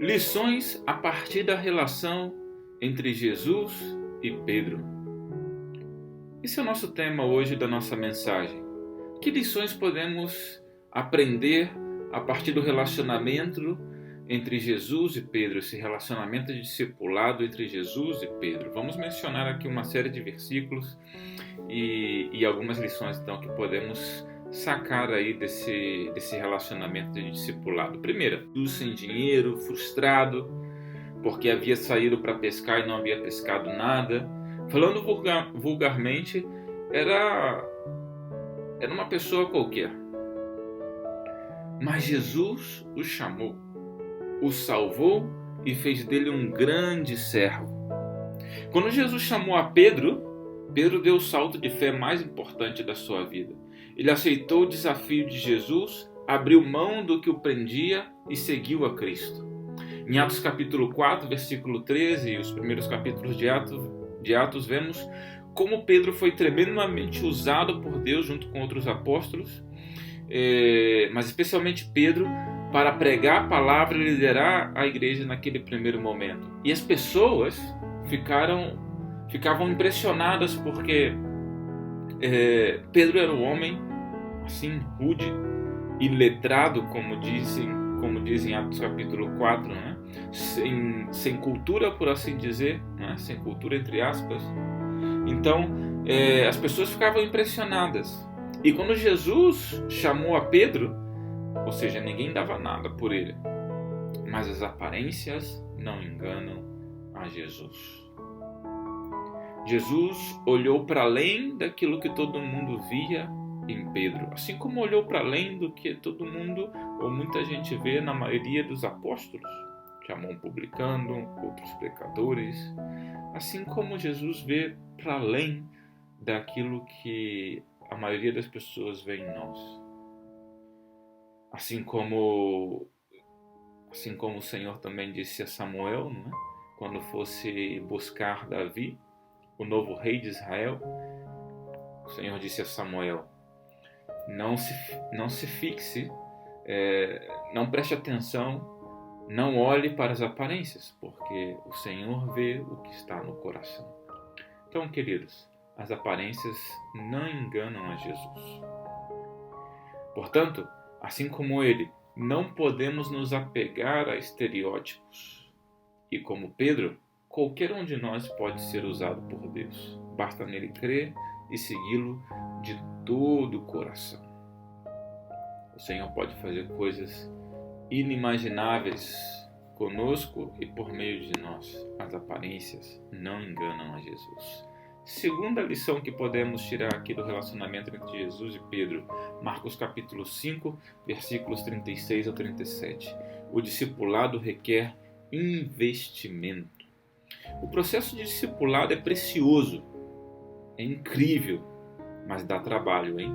Lições a partir da relação entre Jesus e Pedro. Esse é o nosso tema hoje da nossa mensagem. Que lições podemos aprender a partir do relacionamento entre Jesus e Pedro, esse relacionamento de discipulado entre Jesus e Pedro? Vamos mencionar aqui uma série de versículos e algumas lições então que podemos sacar aí desse relacionamento de discipulado. Primeira, Jesus sem dinheiro, frustrado, porque havia saído para pescar e não havia pescado nada. Falando vulgarmente, era uma pessoa qualquer. Mas Jesus o chamou, o salvou e fez dele um grande servo. Quando Jesus chamou a Pedro, Pedro deu o salto de fé mais importante da sua vida. Ele aceitou o desafio de Jesus, abriu mão do que o prendia e seguiu a Cristo. Em Atos capítulo 4, versículo 13 e os primeiros capítulos de Atos, vemos como Pedro foi tremendamente usado por Deus junto com outros apóstolos, mas especialmente Pedro, para pregar a palavra e liderar a igreja naquele primeiro momento. E as pessoas ficavam impressionadas porque Pedro era um homem assim, rude, iletrado, como diz em Atos capítulo 4, né? sem cultura, por assim dizer, né? Sem cultura entre aspas. Então, as pessoas ficavam impressionadas. E quando Jesus chamou a Pedro, ou seja, ninguém dava nada por ele, mas as aparências não enganam a Jesus. Jesus olhou para além daquilo que todo mundo via em Pedro, assim como olhou para além do que todo mundo ou muita gente vê na maioria dos apóstolos. Chamou um publicano, outros pecadores, assim como Jesus vê para além daquilo que a maioria das pessoas vê em nós. Assim como o Senhor também disse a Samuel, né? Quando fosse buscar Davi, o novo rei de Israel, o Senhor disse a Samuel: não se fixe, não preste atenção, não olhe para as aparências, porque o Senhor vê o que está no coração. Então, queridos, as aparências não enganam a Jesus. Portanto, assim como ele, não podemos nos apegar a estereótipos. E como Pedro, qualquer um de nós pode ser usado por Deus. Basta nele crer e segui-lo de todo o coração. O Senhor pode fazer coisas inimagináveis conosco e por meio de nós. As aparências não enganam a Jesus. Segunda lição que podemos tirar aqui do relacionamento entre Jesus e Pedro, Marcos capítulo 5, versículos 36 a 37. O discipulado requer investimento. O processo de discipulado é precioso, é incrível, mas dá trabalho, hein?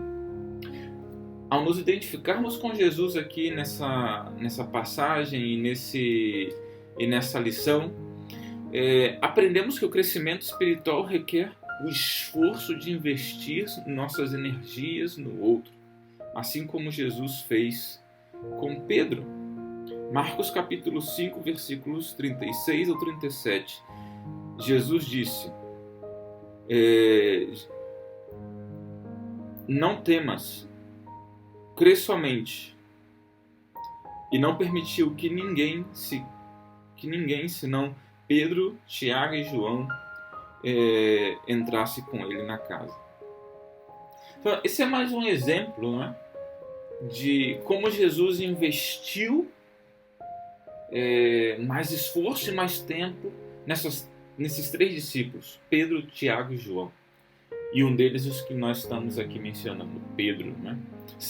Ao nos identificarmos com Jesus aqui nessa passagem e nessa lição, aprendemos que o crescimento espiritual requer o esforço de investir nossas energias no outro, assim como Jesus fez com Pedro. Marcos capítulo 5, versículos 36 ao 37. Jesus disse: não temas, crê somente. E não permitiu que ninguém, senão Pedro, Tiago e João, entrasse com ele na casa. Então, esse é mais um exemplo, né, de como Jesus investiu mais esforço e mais tempo nesses três discípulos, Pedro, Tiago e João. E um deles os que nós estamos aqui mencionando, Pedro, né?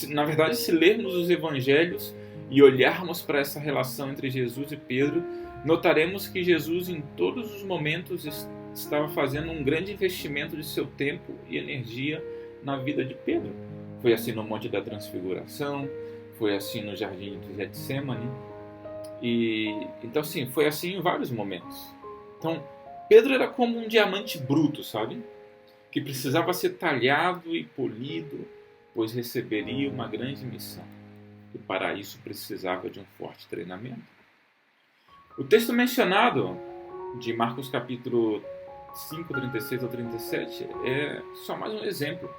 Na verdade, se lermos os evangelhos e olharmos para essa relação entre Jesus e Pedro, notaremos que Jesus em todos os momentos estava fazendo um grande investimento de seu tempo e energia na vida de Pedro. Foi assim no Monte da Transfiguração, foi assim no Jardim de Getsêmani, então sim, foi assim em vários momentos. Então, Pedro era como um diamante bruto, sabe? Que precisava ser talhado e polido, pois receberia uma grande missão. E para isso precisava de um forte treinamento. O texto mencionado de Marcos capítulo 5, 36 ao 37 é só mais um exemplo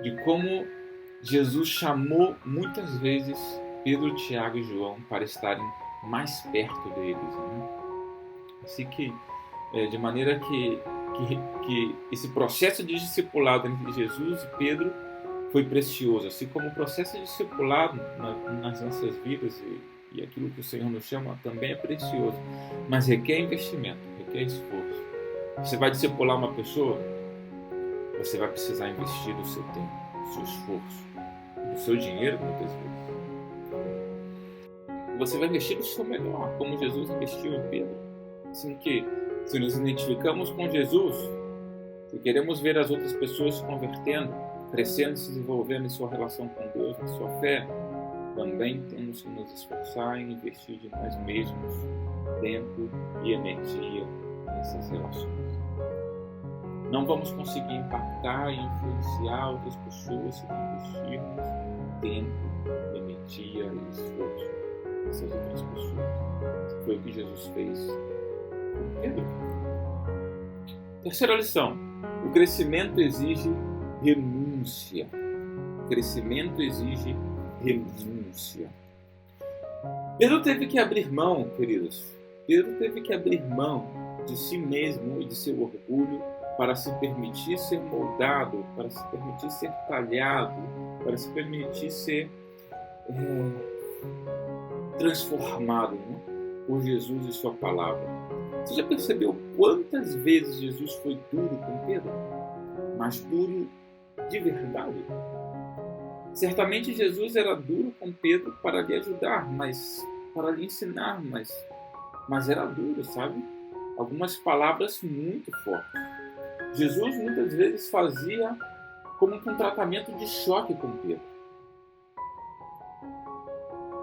de como Jesus chamou muitas vezes Pedro, Tiago e João para estarem mais perto deles, né? Assim que, de maneira que esse processo de discipulado entre Jesus e Pedro foi precioso, assim como o processo de discipulado nas nossas vidas e aquilo que o Senhor nos chama também é precioso, mas requer investimento, requer esforço. Você vai discipular uma pessoa, você vai precisar investir do seu tempo, do seu esforço, do seu dinheiro muitas vezes. Você vai investir do seu melhor, como Jesus investiu em Pedro. Assim que, se nos identificamos com Jesus, se queremos ver as outras pessoas se convertendo, crescendo e se desenvolvendo em sua relação com Deus, na sua fé, também temos que nos esforçar em investir de nós mesmos, tempo e energia nessas relações. Não vamos conseguir impactar e influenciar outras pessoas se não investirmos tempo, energia e esforço nessas outras pessoas. Foi o que Jesus fez com Pedro. Terceira lição: o crescimento exige renúncia. O crescimento exige renúncia. Pedro teve que abrir mão, queridos. Pedro teve que abrir mão de si mesmo e de seu orgulho para se permitir ser moldado, para se permitir ser talhado, para se permitir ser transformado, né, por Jesus e sua palavra. Você já percebeu quantas vezes Jesus foi duro com Pedro? Mas duro de verdade? Certamente Jesus era duro com Pedro para lhe ajudar, para lhe ensinar, mas era duro, sabe? Algumas palavras muito fortes. Jesus muitas vezes fazia como um tratamento de choque com Pedro.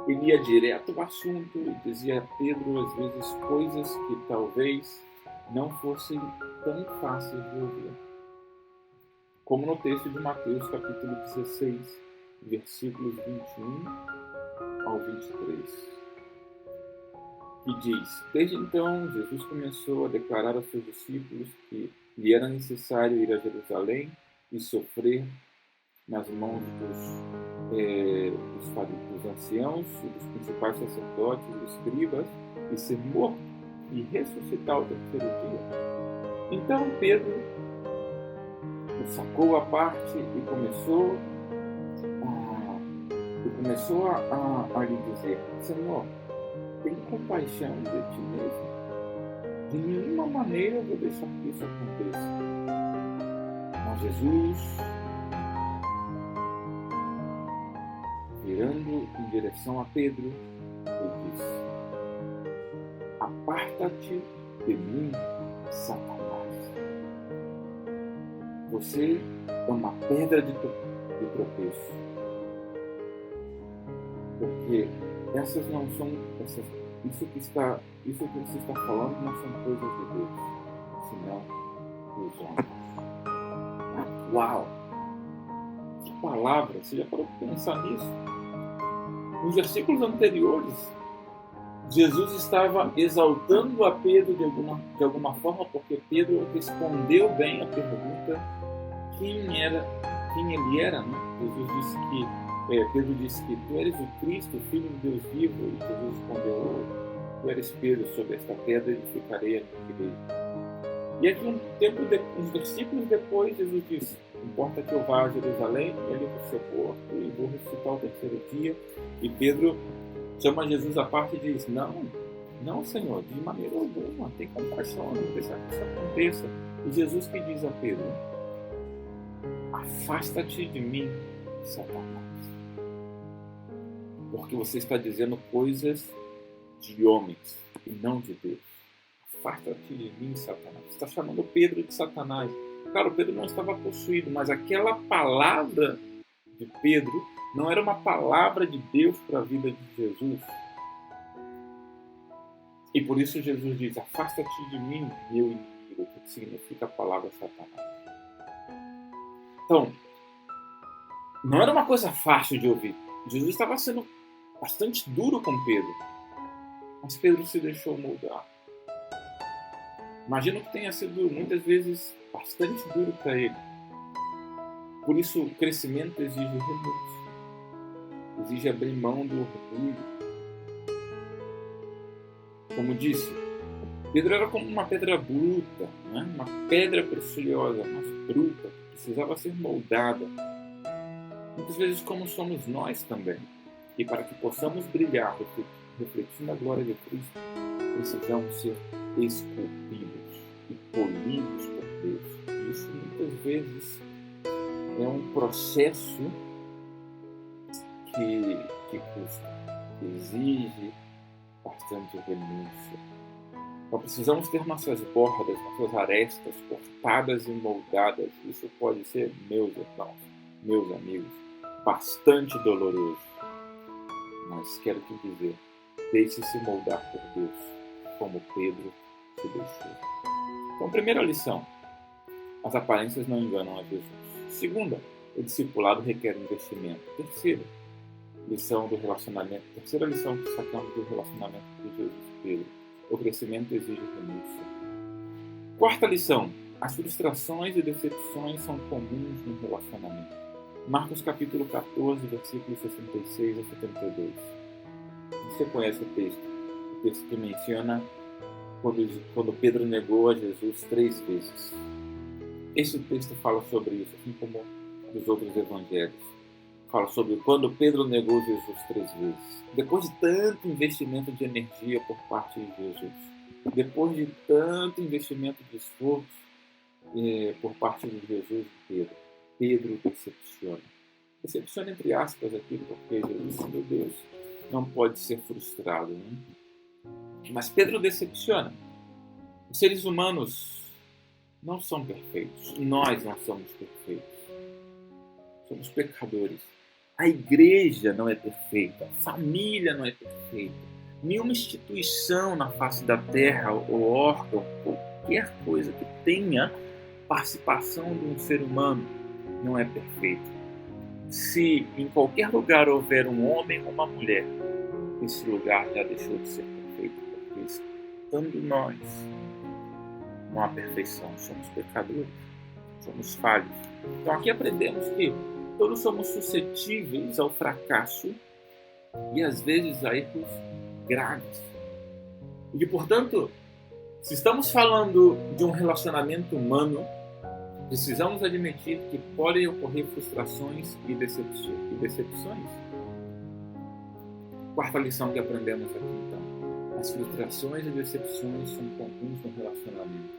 Ele ia direto ao assunto e dizia a Pedro, às vezes, coisas que talvez não fossem tão fáceis de ouvir. Como no texto de Mateus, capítulo 16, versículos 21 ao 23, que diz: Desde então, Jesus começou a declarar aos seus discípulos que lhe era necessário ir a Jerusalém e sofrer nas mãos dos anciãos, dos principais sacerdotes e escribas, e ser morto e ressuscitar ao terceiro dia. Então Pedro o sacou à parte e começou a lhe dizer: Senhor, tem compaixão de ti mesmo. De nenhuma maneira eu vou deixar que isso aconteça. Mas Jesus, virando em direção a Pedro, ele disse: Aparta-te de mim, Satanás. Você é uma pedra de tropeço. Porque essas não são isso que você está falando não são coisas de Deus, senão dos homens. Uau! Que palavra! Você já parou para pensar nisso? Nos versículos anteriores, Jesus estava exaltando a Pedro de alguma forma, porque Pedro respondeu bem a pergunta quem ele era, né? Pedro disse que tu eres o Cristo, o Filho de Deus vivo, e Jesus respondeu: tu eres Pedro, sobre esta pedra edificarei a minha igreja. E aqui uns versículos depois, Jesus disse: importa que eu vá a Jerusalém, e ali vou ser morto e vou ressuscitar ao terceiro dia. E Pedro chama Jesus à parte e diz: não, Senhor, de maneira alguma, tem compaixão, não deixar que isso aconteça. E Jesus que diz a Pedro: afasta-te de mim, Satanás, porque você está dizendo coisas de homens e não de Deus. Afasta-te de mim, Satanás. Você está chamando Pedro de Satanás. Claro, Pedro não estava possuído, mas aquela palavra de Pedro não era uma palavra de Deus para a vida de Jesus. E por isso Jesus diz: afasta-te de mim, meu inimigo, que significa a palavra Satanás. Então, não era uma coisa fácil de ouvir. Jesus estava sendo bastante duro com Pedro. Mas Pedro se deixou moldar. Imagino que tenha sido muitas vezes bastante duro para ele. Por isso, o crescimento exige renúncia, exige abrir mão do orgulho. Como disse, Pedro era como uma pedra bruta, né? Uma pedra preciosa, mas bruta, que precisava ser moldada. Muitas vezes como somos nós também. E para que possamos brilhar refletindo a glória de Cristo, precisamos ser esculpidos e polidos por Deus. E isso muitas vezes é um processo que custa, que exige bastante renúncia. Nós precisamos ter nossas bordas, nossas arestas cortadas e moldadas. Isso pode ser, meus irmãos, meus amigos, bastante doloroso. Mas quero te dizer, deixe-se moldar por Deus, como Pedro se deixou. Então, primeira lição, as aparências não enganam a Jesus. Segunda, o discipulado requer investimento. Terceira lição do relacionamento, terceira lição que sacamos do relacionamento de Jesus e Pedro, o crescimento exige renúncia. Quarta lição, as frustrações e decepções são comuns no relacionamento. Marcos capítulo 14, versículos 66 a 72. Você conhece o texto que menciona quando Pedro negou a Jesus 3 vezes. Esse texto fala sobre isso, assim como os outros evangelhos. Fala sobre quando Pedro negou Jesus 3 vezes. Depois de tanto investimento de energia por parte de Jesus, depois de tanto investimento de esforço por parte de Jesus e Pedro decepciona. Decepciona entre aspas aqui, porque Jesus, meu Deus, não pode ser frustrado. Né? Mas Pedro decepciona. Os seres humanos não são perfeitos. Nós não somos perfeitos. Somos pecadores. A igreja não é perfeita. A família não é perfeita. Nenhuma instituição na face da terra ou órgão, qualquer coisa que tenha participação de um ser humano não é perfeita. Se em qualquer lugar houver um homem ou uma mulher, esse lugar já deixou de ser perfeito, porque estando nós, não há perfeição, somos pecadores, somos falhos. Então aqui aprendemos que todos somos suscetíveis ao fracasso e às vezes a erros graves. E portanto, se estamos falando de um relacionamento humano, precisamos admitir que podem ocorrer frustrações e decepções. Quarta lição que aprendemos aqui, então. As frustrações e decepções são comuns no relacionamento.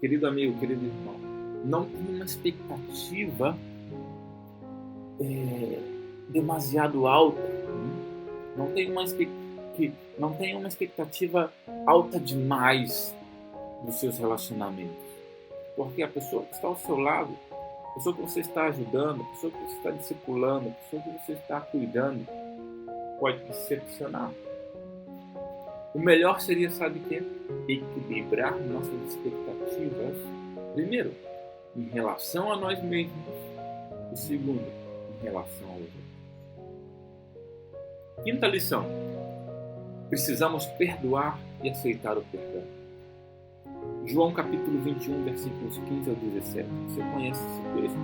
Querido amigo, querido irmão, não tenha uma expectativa demasiado alta. Não tenha uma expectativa alta demais dos seus relacionamentos. Porque a pessoa que está ao seu lado, a pessoa que você está ajudando, a pessoa que você está discipulando, a pessoa que você está cuidando, pode decepcionar. O melhor seria, sabe o quê? Equilibrar nossas expectativas, primeiro, em relação a nós mesmos, e segundo, em relação aos outros. Quinta lição. Precisamos perdoar e aceitar o perdão. João capítulo 21, versículos 15 ao 17. Você conhece esse texto?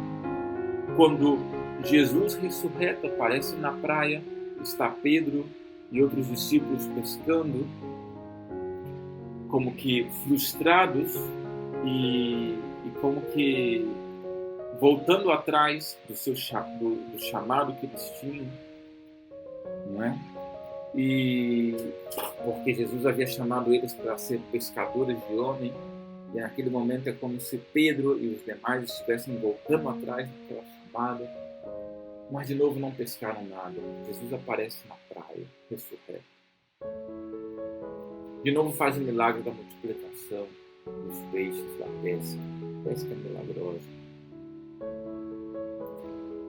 Quando Jesus ressurreto aparece na praia, está Pedro e outros discípulos pescando, como que frustrados e como que voltando atrás do chamado que eles tinham, não é? E porque Jesus havia chamado eles para ser pescadores de homem, e naquele momento é como se Pedro e os demais estivessem voltando atrás daquela chamada, mas de novo não pescaram nada. Jesus aparece na praia, ressurreto. De novo faz o milagre da multiplicação dos peixes, da pesca milagrosa.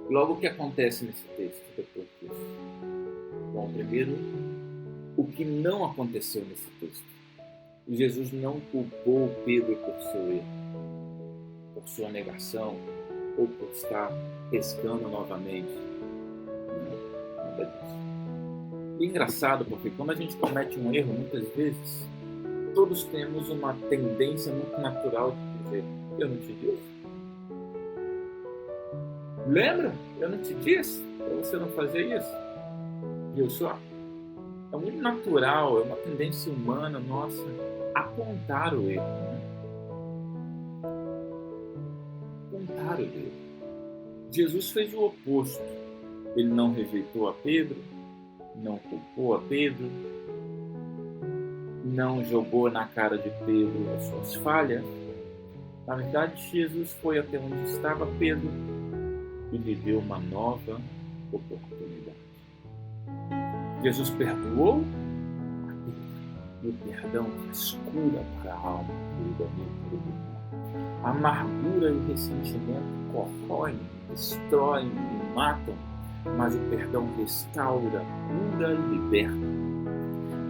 Logo o que acontece nesse texto depois disso? Bom, primeiro, o que não aconteceu nesse texto. Jesus não culpou Pedro por seu erro, por sua negação, ou por estar pescando novamente. Não, nada disso. É engraçado porque quando a gente comete um erro, muitas vezes, todos temos uma tendência muito natural de dizer: eu não te disse? Lembra? Eu não te disse para você não fazer isso? E eu só. É muito natural, é uma tendência humana nossa apontar o erro. Né? Apontar o erro. Jesus fez o oposto. Ele não rejeitou a Pedro, não culpou a Pedro, não jogou na cara de Pedro as suas falhas. Na verdade, Jesus foi até onde estava Pedro e lhe deu uma nova oportunidade. Jesus perdoou a Pedro. E o perdão traz cura para a alma, querido amigo, querido irmão. A amargura e o ressentimento corroem, destroem e matam, mas o perdão restaura, cura e liberta.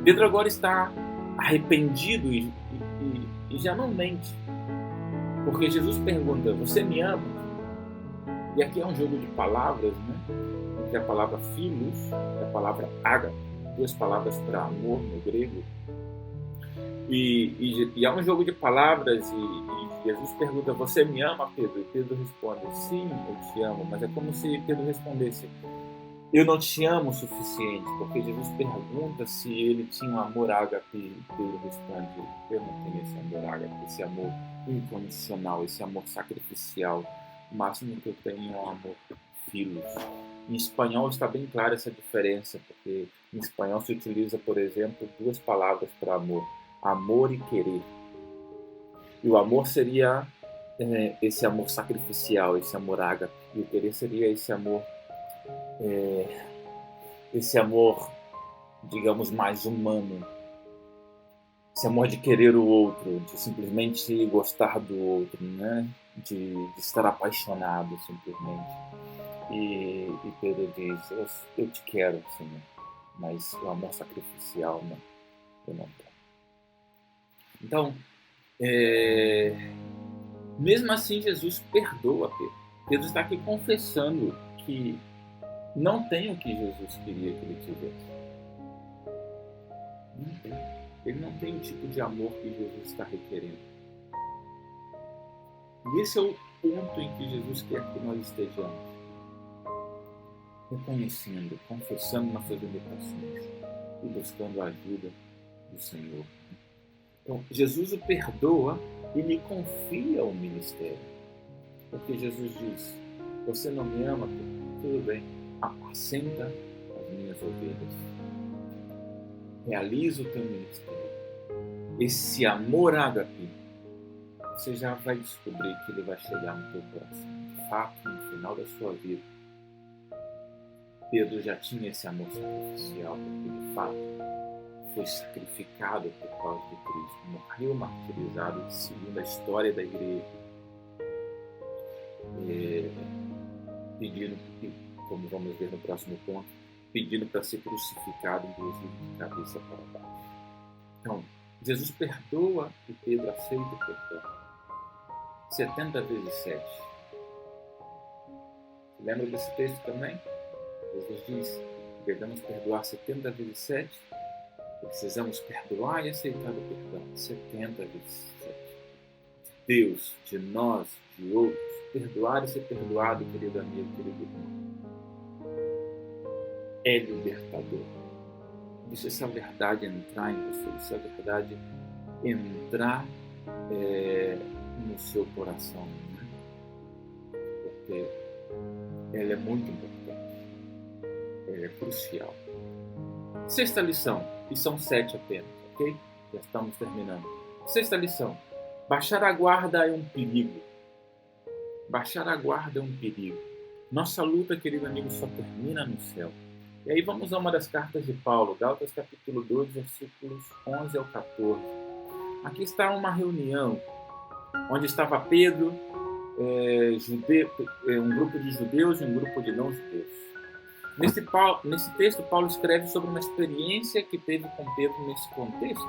Pedro agora está arrependido e já não mente. Porque Jesus pergunta: você me ama? E aqui é um jogo de palavras, né? Entre a palavra filhos e a palavra ágape, duas palavras para amor no grego. E é um jogo de palavras e Jesus pergunta: você me ama, Pedro? E Pedro responde: sim, eu te amo. Mas é como se Pedro respondesse: eu não te amo o suficiente. Porque Jesus pergunta se ele tinha um amor ágape e Pedro responde: eu não tenho esse amor ágape, esse amor incondicional, esse amor sacrificial. O máximo que eu tenho é um amor filhos. Em espanhol está bem clara essa diferença, porque em espanhol se utiliza, por exemplo, duas palavras para amor: amor e querer. E o amor seria esse amor sacrificial, esse amor ágape. E o querer seria esse amor, digamos, mais humano. Esse amor de querer o outro, de simplesmente gostar do outro, né? De estar apaixonado, simplesmente. E Pedro diz: eu te quero, Senhor, mas o amor sacrificial, não, eu não quero. Então, mesmo assim, Jesus perdoa Pedro. Pedro está aqui confessando que não tem o que Jesus queria que ele tivesse. Não tem. Ele não tem o tipo de amor que Jesus está requerendo. E esse é o ponto em que Jesus quer que nós estejamos. Reconhecendo, confessando nossas limitações e buscando a ajuda do Senhor. Então, Jesus o perdoa e lhe confia o ministério. Porque Jesus diz: você não me ama? Tudo bem, apacenta as minhas ovelhas. Realiza o teu ministério. Esse amor ágape, você já vai descobrir que ele vai chegar no teu coração. De fato, no final da sua vida, Pedro já tinha esse amor sacrificial, porque de fato foi sacrificado por causa de Cristo, morreu martirizado, segundo a história da igreja, pedindo, como vamos ver no próximo ponto, pedindo para ser crucificado, inclusive de cabeça para baixo. Então, Jesus perdoa e Pedro aceita o perdão. 70 vezes 7. Lembra desse texto também? Jesus diz que devemos perdoar 70 vezes 7. Precisamos perdoar e aceitar o perdão 70 vezes 7. Deus, de nós, de outros, perdoar e ser perdoado, querido amigo, querido irmão, é libertador. Deixa essa verdade entrar em você, deixa essa verdade entrar no seu coração, né? Porque ela é muito importante, ela é crucial. Sexta lição, e são 7 apenas, ok? Já estamos terminando. Sexta lição: baixar a guarda é um perigo. Baixar a guarda é um perigo. Nossa luta, querido amigo, só termina no céu. E aí vamos a uma das cartas de Paulo, Gálatas capítulo 2, versículos 11 ao 14. Aqui está uma reunião onde estava Pedro, um grupo de judeus e um grupo de não-judeus. Nesse texto, Paulo escreve sobre uma experiência que teve com Pedro nesse contexto.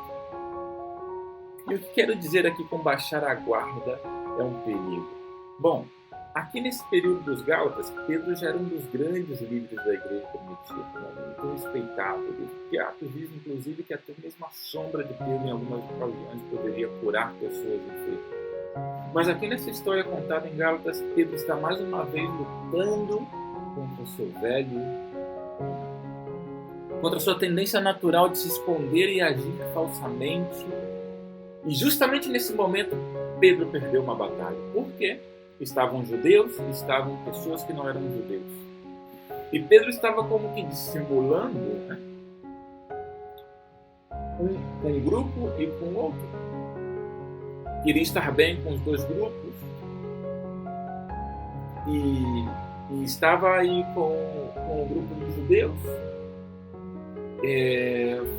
E o que quero dizer aqui com baixar a guarda é um perigo? Bom, Aqui nesse período dos Gálatas, Pedro já era um dos grandes líderes da igreja primitiva, muito respeitado. E Atos diz, inclusive, que até mesmo a sombra de Pedro, em algumas ocasiões, poderia curar pessoas enfermas. Mas aqui nessa história contada em Gálatas, Pedro está mais uma vez lutando contra o seu velho, contra a sua tendência natural de se esconder e agir falsamente. E justamente nesse momento, Pedro perdeu uma batalha. Por quê? Estavam judeus e estavam pessoas que não eram judeus. E Pedro estava como que dissimulando, né? Com um grupo e com outro. Queria estar bem com os dois grupos. E estava aí com o grupo de judeus,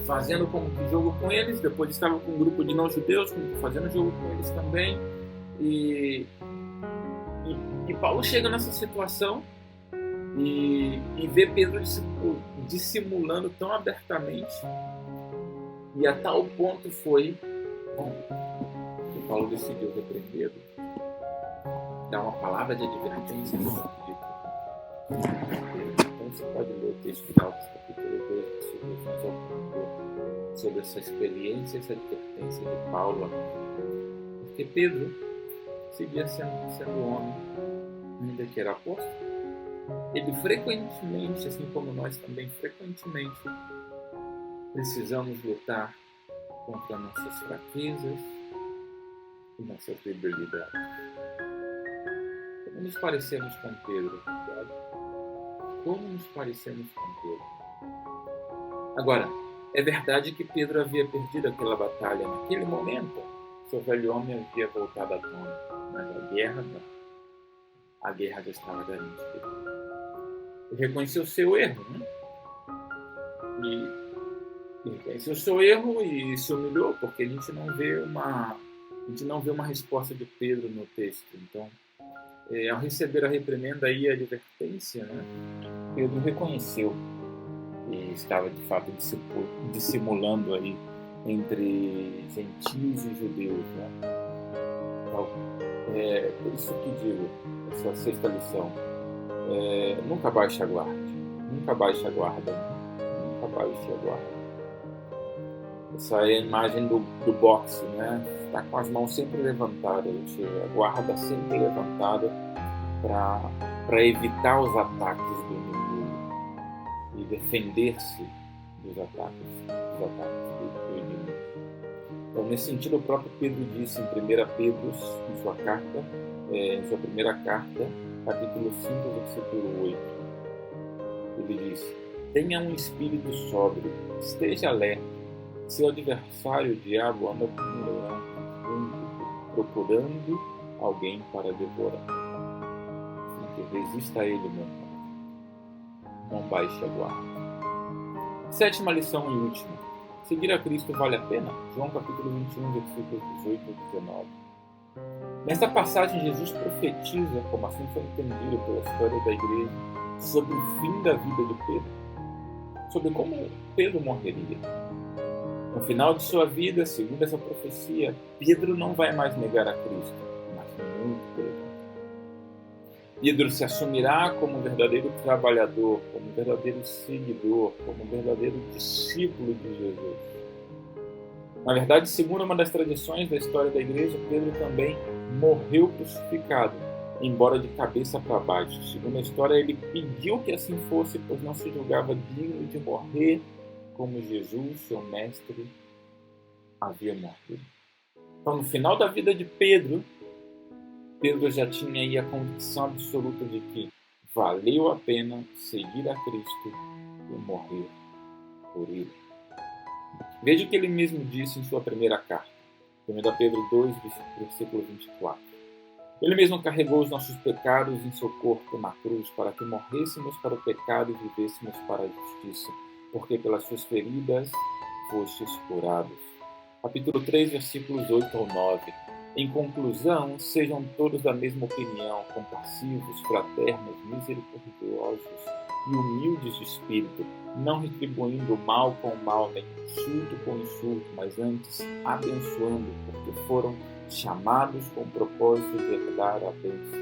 fazendo como que jogo com eles. Depois estava com um grupo de não-judeus, fazendo jogo com eles também. E Paulo chega nessa situação e vê Pedro dissimulando tão abertamente, e a tal ponto foi que Paulo decidiu repreendê-lo, dar uma palavra de advertência. Então você pode ler o texto de Gálatas capítulo 2, sobre essa experiência, essa advertência de Paulo, porque Pedro seguia sendo homem, ainda que era apóstolo. Ele frequentemente, assim como nós também frequentemente, precisamos lutar contra nossas fraquezas e nossas debilidades. Como nos parecemos com Pedro? Como nos parecemos com Pedro? Agora, é verdade que Pedro havia perdido aquela batalha naquele momento. Seu velho homem havia voltado à tona, mas a guerra não. A guerra já estava garantida. Ele reconheceu o seu erro, né? E reconheceu o seu erro e se humilhou, porque a gente não vê uma resposta de Pedro no texto. Então, ao receber a reprimenda e a advertência, né, Pedro reconheceu e estava de fato dissimulando aí entre gentios e judeus, né? Então, por isso que digo, essa sexta lição, nunca baixe a guarda, nunca baixe a guarda, nunca baixe a guarda. Essa é a imagem do boxe, né? Está com as mãos sempre levantadas, a guarda sempre levantada para evitar os ataques do inimigo e defender-se dos ataques do inimigo. Então, nesse sentido, o próprio Pedro disse em 1 Pedro, em sua primeira carta, capítulo 5, versículo 8, ele diz: tenha um espírito sóbrio, esteja alerta. Seu adversário, o diabo, anda como um leão, procurando alguém para devorar. Assim que resista a ele, meu irmão. Não baixe a guarda. Sétima lição e última. Seguir a Cristo vale a pena? João capítulo 21, versículos 18 e 19. Nesta passagem, Jesus profetiza, como assim foi entendido pela história da igreja, sobre o fim da vida de Pedro, sobre como Pedro morreria. No final de sua vida, segundo essa profecia, Pedro não vai mais negar a Cristo, mas muito pelo contrário. Pedro se assumirá como um verdadeiro trabalhador, como um verdadeiro seguidor, como um verdadeiro discípulo de Jesus. Na verdade, segundo uma das tradições da história da igreja, Pedro também morreu crucificado, embora de cabeça para baixo. Segundo a história, ele pediu que assim fosse, pois não se julgava digno de morrer como Jesus, seu mestre, havia morrido. Então, no final da vida de Pedro já tinha aí a convicção absoluta de que valeu a pena seguir a Cristo e morrer por ele. Veja o que ele mesmo disse em sua primeira carta, 1 Pedro 2, versículo 24. Ele mesmo carregou os nossos pecados em seu corpo na cruz, para que morrêssemos para o pecado e vivêssemos para a justiça, porque pelas suas feridas fostes curados. Capítulo 3, versículos 8 ao 9. Em conclusão, sejam todos da mesma opinião, compassivos, fraternos, misericordiosos e humildes de espírito, não retribuindo mal com mal, nem insulto com insulto, mas antes abençoando, porque foram chamados com o propósito de herdar a bênção.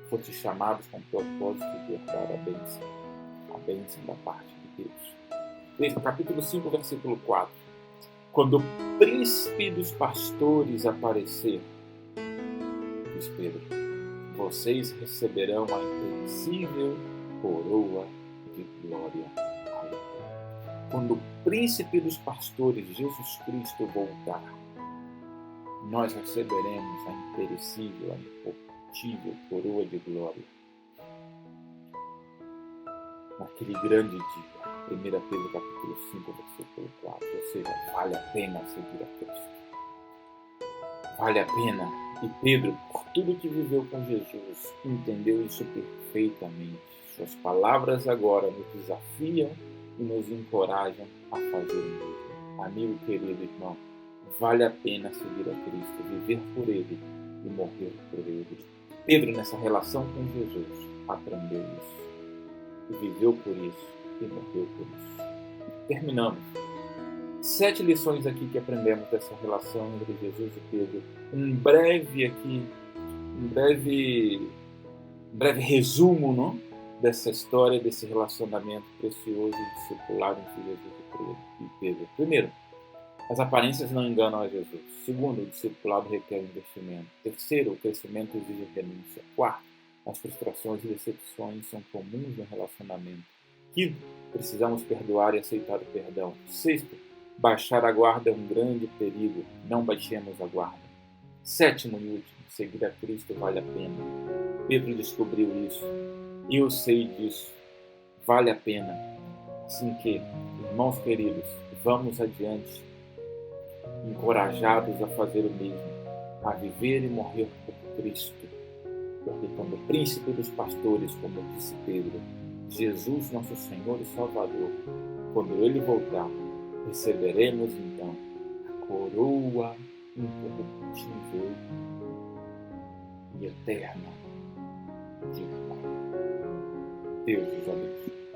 Fostes chamados com o propósito de herdar a bênção da parte de Deus. Veja, capítulo 5, versículo 4. Quando o príncipe dos pastores aparecer, diz Pedro, vocês receberão a imperecível coroa de glória. Quando o príncipe dos pastores, Jesus Cristo, voltar, nós receberemos a imperecível, a incorruptível coroa de glória. Naquele grande dia, 1 Pedro capítulo 5, versículo 4, ou seja, vale a pena seguir a Cristo. Vale a pena. E Pedro, por tudo que viveu com Jesus, entendeu isso perfeitamente. Suas palavras agora nos desafiam e nos encorajam a fazer o mesmo. Amigo querido irmão, vale a pena seguir a Cristo, viver por Ele e morrer por Ele. Pedro, nessa relação com Jesus, aprendeu isso. E viveu por isso e morreu por isso. Terminamos. 7 lições aqui que aprendemos dessa relação entre Jesus e Pedro. Um breve resumo, não? Dessa história, desse relacionamento precioso e discipulado entre Jesus e Pedro. Primeiro, as aparências não enganam a Jesus. Segundo, o discipulado requer investimento. Terceiro, o crescimento exige renúncia. Quarto, as frustrações e decepções são comuns no relacionamento. Quinto, precisamos perdoar e aceitar o perdão. Sexto, baixar a guarda é um grande perigo. Não baixemos a guarda. Sétimo e último, seguir a Cristo vale a pena. Pedro descobriu isso. Eu sei disso. Vale a pena. Assim que, irmãos queridos, vamos adiante, encorajados a fazer o mesmo, a viver e morrer por Cristo. Porque quando o príncipe dos pastores, como disse Pedro, Jesus, nosso Senhor e Salvador, quando Ele voltar, receberemos então a coroa incorruptível e eterna de glória. Deus os abençoe.